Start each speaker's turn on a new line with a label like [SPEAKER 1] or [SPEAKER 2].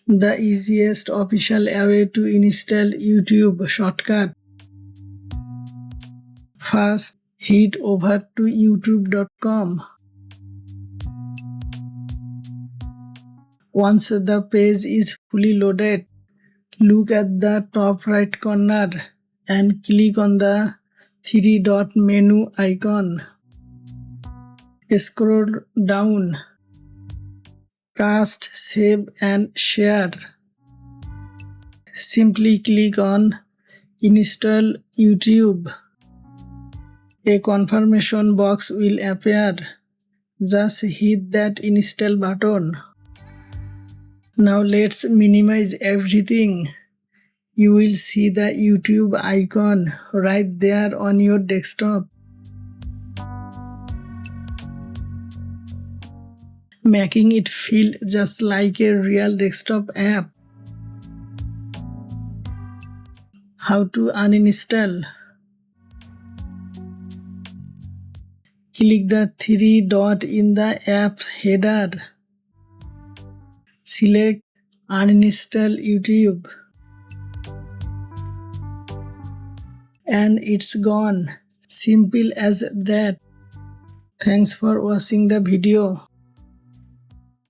[SPEAKER 1] The easiest official way to install YouTube shortcut. First, head over to youtube.com. Once the page is fully loaded, look at the top right corner and click on the three-dot menu icon. Scroll down. Cast, save and share. Simply click on Install YouTube. A confirmation box will appear. Just hit that install button. Now let's minimize everything. You will see the YouTube icon right there on your desktop. Making it feel just like a real desktop app. How to uninstall? Click the three dot in the app header. Select Uninstall YouTube. And it's gone. Simple as that. Thanks for watching the video.